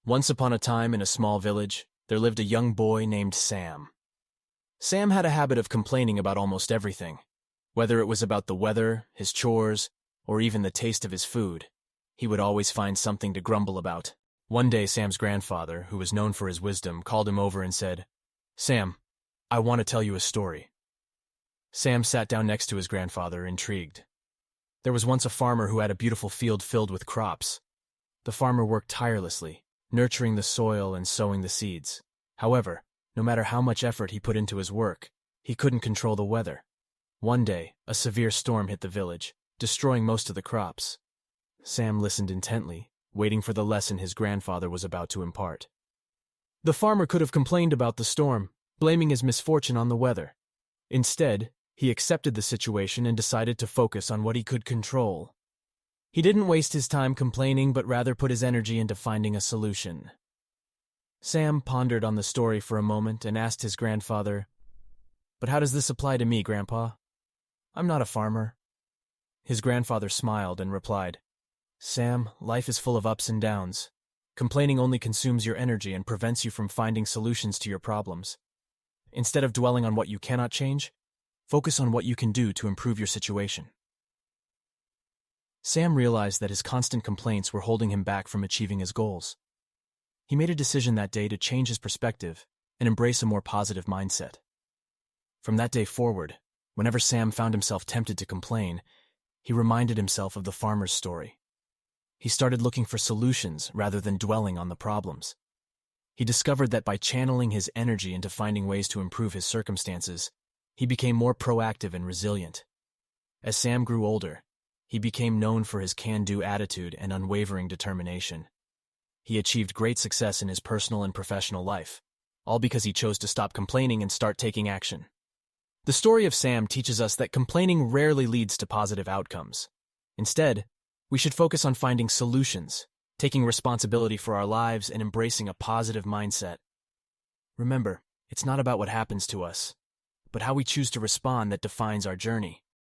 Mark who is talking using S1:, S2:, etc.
S1: Once upon a time in a small village, there lived a young boy named Sam. Sam had a habit of complaining about almost everything, whether it was about the weather, his chores, or even the taste of his food. He would always find something to grumble about. One day, Sam's grandfather, who was known for his wisdom, called him over and said, "Sam, I want to tell you a story." Sam sat down next to his grandfather, intrigued. There was once a farmer who had a beautiful field filled with crops. The farmer worked tirelessly, nurturing the soil and sowing the seeds. However, no matter how much effort he put into his work, he couldn't control the weather. One day, a severe storm hit the village, destroying most of the crops. Sam listened intently, waiting for the lesson his grandfather was about to impart. The farmer could have complained about the storm, blaming his misfortune on the weather. Instead, he accepted the situation and decided to focus on what he could control. He didn't waste his time complaining, but rather put his energy into finding a solution. Sam pondered on the story for a moment and asked his grandfather, "But how does this apply to me, Grandpa? I'm not a farmer." His grandfather smiled and replied, "Sam, life is full of ups and downs. Complaining only consumes your energy and prevents you from finding solutions to your problems. Instead of dwelling on what you cannot change, focus on what you can do to improve your situation." Sam realized that his constant complaints were holding him back from achieving his goals. He made a decision that day to change his perspective and embrace a more positive mindset. From that day forward, whenever Sam found himself tempted to complain, he reminded himself of the farmer's story. He started looking for solutions rather than dwelling on the problems. He discovered that by channeling his energy into finding ways to improve his circumstances, he became more proactive and resilient. As Sam grew older, he became known for his can-do attitude and unwavering determination. He achieved great success in his personal and professional life, all because he chose to stop complaining and start taking action. The story of Sam teaches us that complaining rarely leads to positive outcomes. Instead, we should focus on finding solutions, taking responsibility for our lives, and embracing a positive mindset. Remember, it's not about what happens to us, but how we choose to respond that defines our journey.